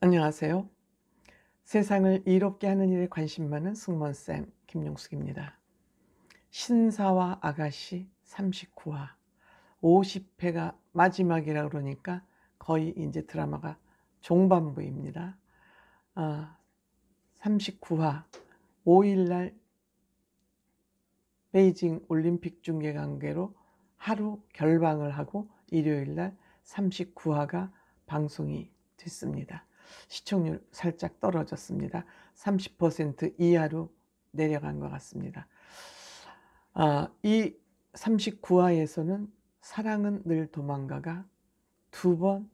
안녕하세요. 세상을 이롭게 하는 일에 관심 많은 승무원쌤 김용숙입니다. 신사와 아가씨 39화, 50회가 마지막이라 그러니까 거의 이제 드라마가 종반부입니다. 39화 5일날 베이징 올림픽 중계 관계로 하루 결방을 하고 일요일날 39화가 방송이 됐습니다. 시청률 살짝 떨어졌습니다. 30% 이하로 내려간 것 같습니다. 이 39화에서는 사랑은 늘 도망가가 두 번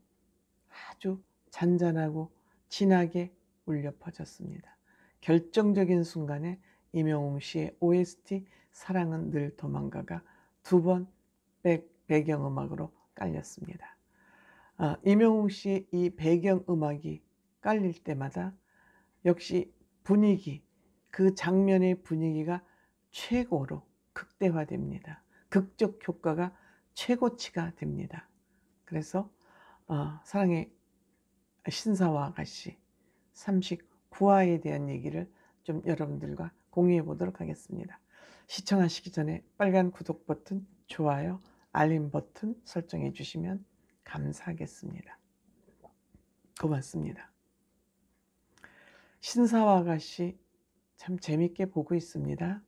아주 잔잔하고 진하게 울려 퍼졌습니다. 결정적인 순간에 임영웅 씨의 OST 사랑은 늘 도망가가 두 번 배경음악으로 깔렸습니다. 임영웅 씨의 이 배경음악이 깔릴 때마다 역시 분위기, 그 장면의 분위기가 최고로 극대화됩니다. 극적 효과가 최고치가 됩니다. 그래서 사랑의 신사와 아가씨 39화에 대한 얘기를 좀 여러분들과 공유해 보도록 하겠습니다. 시청하시기 전에 빨간 구독 버튼, 좋아요, 알림 버튼 설정해 주시면 감사하겠습니다. 고맙습니다. 신사와 아가씨 참 재밌게 보고 있습니다.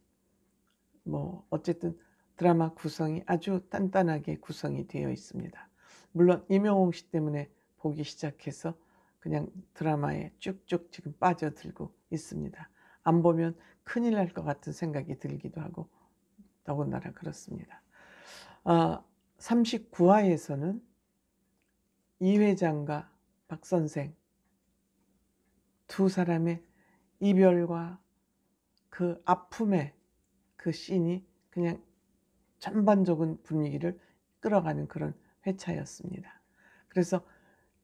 어쨌든 드라마 구성이 아주 단단하게 구성이 되어 있습니다. 물론 임영웅 씨 때문에 보기 시작해서 그냥 드라마에 쭉쭉 지금 빠져들고 있습니다. 안 보면 큰일 날 것 같은 생각이 들기도 하고 더군다나 그렇습니다. 39화에서는 이 회장과 박 선생 두 사람의 이별과 그 아픔의 그 씬이 그냥 전반적인 분위기를 끌어가는 그런 회차였습니다. 그래서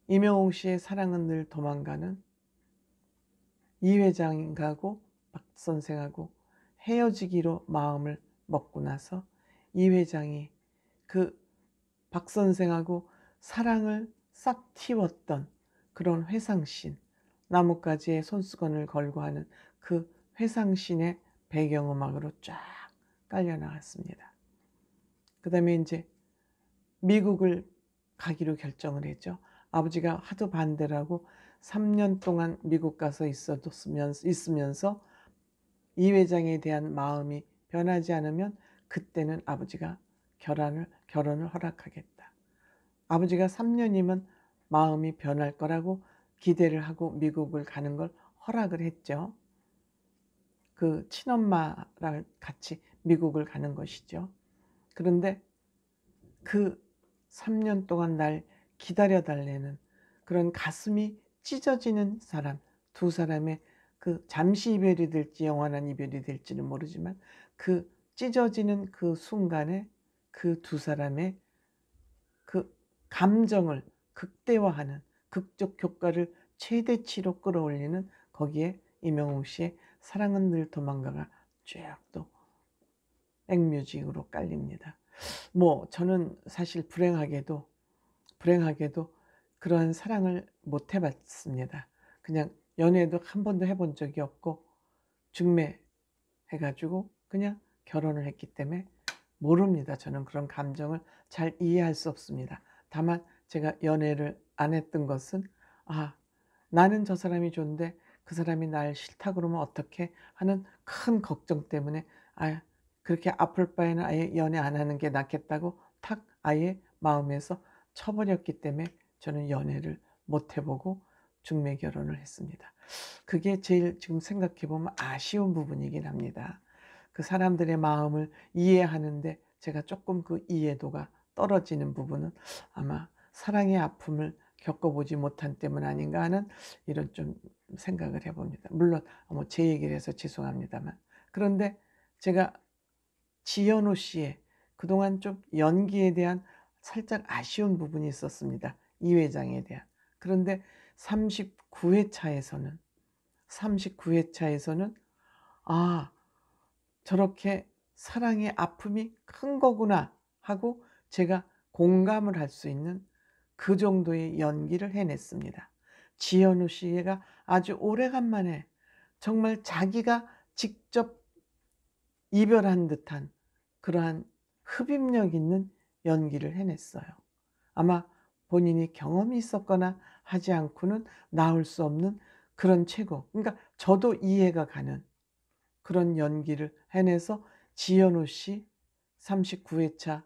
임영웅 씨의 사랑은 늘 도망가는 이 회장하고 박 선생하고 헤어지기로 마음을 먹고 나서 이 회장이 그 박 선생하고 사랑을 싹 틔웠던 그런 회상씬, 나뭇가지에 손수건을 걸고 하는 그 회상씬의 배경음악으로 쫙 깔려 나갔습니다. 그 다음에 이제 미국을 가기로 결정을 했죠. 아버지가 하도 반대를 하고 3년 동안 미국 가서 있으면서 이 회장에 대한 마음이 변하지 않으면 그때는 아버지가 결혼을 허락하겠다. 아버지가 3년이면 마음이 변할 거라고 기대를 하고 미국을 가는 걸 허락을 했죠. 그 친엄마랑 같이 미국을 가는 것이죠. 그런데 그 3년 동안 날 기다려달라는 그런 가슴이 찢어지는 사람, 두 사람의 그 잠시 이별이 될지 영원한 이별이 될지는 모르지만 그 찢어지는 그 순간에 그 두 사람의 그 감정을 극대화하는 극적 효과를 최대치로 끌어올리는 거기에 임영웅 씨의 사랑은 늘 도망가가 쭉 또 백뮤직으로 깔립니다. 저는 사실 불행하게도 그러한 사랑을 못 해봤습니다. 그냥 연애도 한 번도 해본 적이 없고 중매 해가지고 그냥 결혼을 했기 때문에 모릅니다. 저는 그런 감정을 잘 이해할 수 없습니다. 다만 제가 연애를 안 했던 것은 나는 저 사람이 좋은데 그 사람이 날 싫다 그러면 어떡해 하는 큰 걱정 때문에 그렇게 아플 바에는 아예 연애 안 하는 게 낫겠다고 탁 아예 마음에서 쳐버렸기 때문에 저는 연애를 못 해보고 중매 결혼을 했습니다. 그게 제일 지금 생각해보면 아쉬운 부분이긴 합니다. 그 사람들의 마음을 이해하는데 제가 조금 그 이해도가 떨어지는 부분은 아마 사랑의 아픔을 겪어보지 못한 때문 아닌가 하는 이런 좀 생각을 해봅니다. 물론 제 얘기를 해서 죄송합니다만. 그런데 제가 지현우 씨의 그동안 좀 연기에 대한 살짝 아쉬운 부분이 있었습니다. 이 회장에 대한. 그런데 39회차에서는 저렇게 사랑의 아픔이 큰 거구나 하고 제가 공감을 할 수 있는 그 정도의 연기를 해냈습니다. 지현우 씨가 아주 오래간만에 정말 자기가 직접 이별한 듯한 그러한 흡입력 있는 연기를 해냈어요. 아마 본인이 경험이 있었거나 하지 않고는 나올 수 없는 그런 최고, 그러니까 저도 이해가 가는 그런 연기를 해내서 지현우 씨 39회차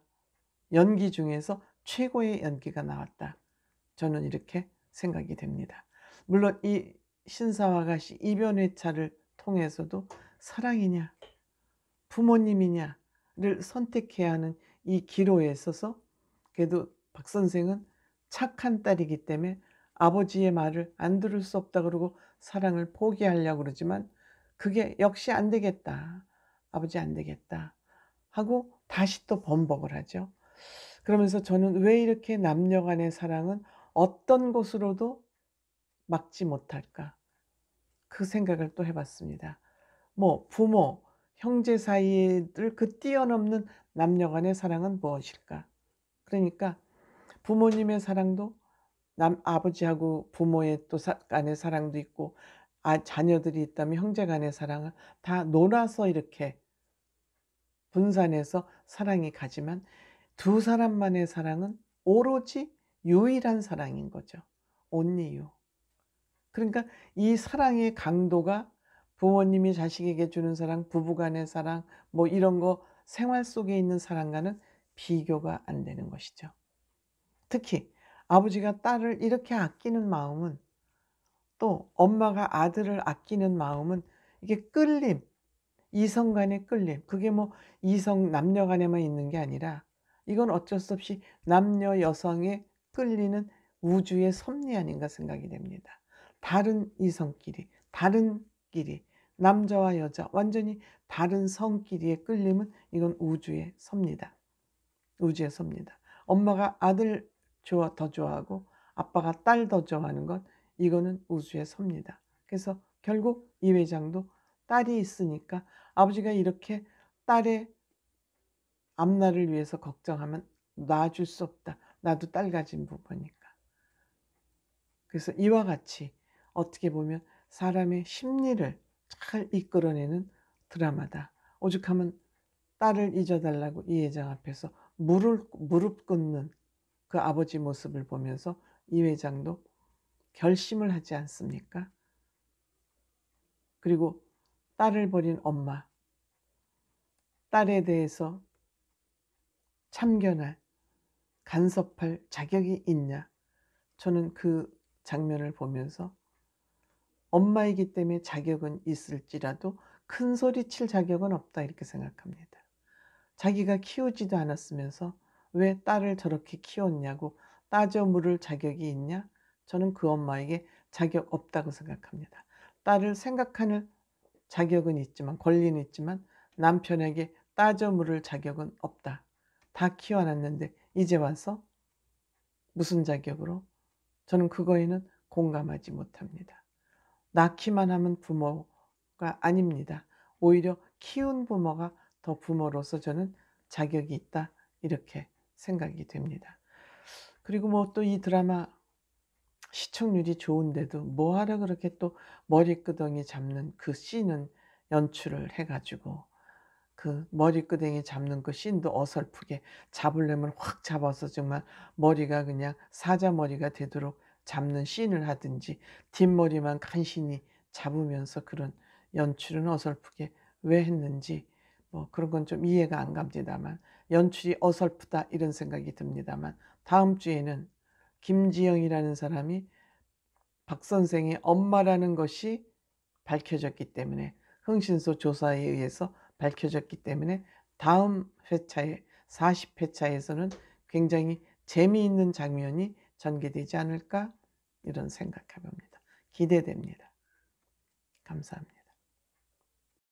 연기 중에서 최고의 연기가 나왔다. 저는 이렇게 생각이 됩니다. 물론 이 신사와가시 이변회차를 통해서도 사랑이냐 부모님이냐를 선택해야 하는 이 기로에 있어서 그래도 박 선생은 착한 딸이기 때문에 아버지의 말을 안 들을 수 없다 그러고 사랑을 포기하려고 그러지만 그게 역시 안 되겠다. 아버지 안 되겠다 하고 다시 또 번복을 하죠. 그러면서 저는 왜 이렇게 남녀 간의 사랑은 어떤 것으로도 막지 못할까? 그 생각을 또 해봤습니다. 뭐 부모, 형제 사이를 그 뛰어넘는 남녀 간의 사랑은 무엇일까? 그러니까 부모님의 사랑도 아버지하고 부모의 또 간의 사랑도 있고 자녀들이 있다면 형제 간의 사랑을 다 놀아서 이렇게 분산해서 사랑이 가지만 두 사람만의 사랑은 오로지 유일한 사랑인 거죠. only you. 그러니까 이 사랑의 강도가 부모님이 자식에게 주는 사랑, 부부간의 사랑, 뭐 이런 거 생활 속에 있는 사랑과는 비교가 안 되는 것이죠. 특히 아버지가 딸을 이렇게 아끼는 마음은, 또 엄마가 아들을 아끼는 마음은, 이게 끌림, 이성 간의 끌림, 그게 뭐 이성 남녀 간에만 있는 게 아니라 이건 어쩔 수 없이 남녀 여성에 끌리는 우주의 섭리 아닌가 생각이 됩니다. 다른 이성끼리, 다른 끼리, 남자와 여자 완전히 다른 성끼리의 끌림은 이건 우주의 섭니다. 우주의 섭니다. 엄마가 아들 더 좋아하고 아빠가 딸 더 좋아하는 것, 이거는 우주의 섭니다. 그래서 결국 이 회장도 딸이 있으니까 아버지가 이렇게 딸의 앞날을 위해서 걱정하면 놔줄 수 없다. 나도 딸 가진 부부니까. 그래서 이와 같이 어떻게 보면 사람의 심리를 잘 이끌어내는 드라마다. 오죽하면 딸을 잊어달라고 이 회장 앞에서 무릎 꿇는 그 아버지 모습을 보면서 이 회장도 결심을 하지 않습니까? 그리고 딸을 버린 엄마, 딸에 대해서 참견할, 간섭할 자격이 있냐? 저는 그 장면을 보면서 엄마이기 때문에 자격은 있을지라도 큰 소리 칠 자격은 없다 이렇게 생각합니다. 자기가 키우지도 않았으면서 왜 딸을 저렇게 키웠냐고 따져 물을 자격이 있냐? 저는 그 엄마에게 자격 없다고 생각합니다. 딸을 생각하는 자격은 있지만, 권리는 있지만 남편에게 따져 물을 자격은 없다. 다 키워놨는데 이제 와서 무슨 자격으로? 저는 그거에는 공감하지 못합니다. 낳기만 하면 부모가 아닙니다. 오히려 키운 부모가 더 부모로서 저는 자격이 있다 이렇게 생각이 됩니다. 그리고 뭐 또 이 드라마 시청률이 좋은데도 뭐하러 그렇게 또 머리끄덩이 잡는 그 씬은 연출을 해가지고 그 머리끄댕이 잡는 그 씬도 어설프게 잡으려면 확 잡아서 정말 머리가 그냥 사자머리가 되도록 잡는 씬을 하든지 뒷머리만 간신히 잡으면서 그런 연출은 어설프게 왜 했는지 뭐 그런 건 좀 이해가 안 갑니다만, 연출이 어설프다 이런 생각이 듭니다만, 다음 주에는 김지영이라는 사람이 박 선생의 엄마라는 것이 밝혀졌기 때문에, 흥신소 조사에 의해서 밝혀졌기 때문에 다음 회차에 40회차에서는 굉장히 재미있는 장면이 전개되지 않을까 이런 생각해 봅니다. 기대됩니다. 감사합니다.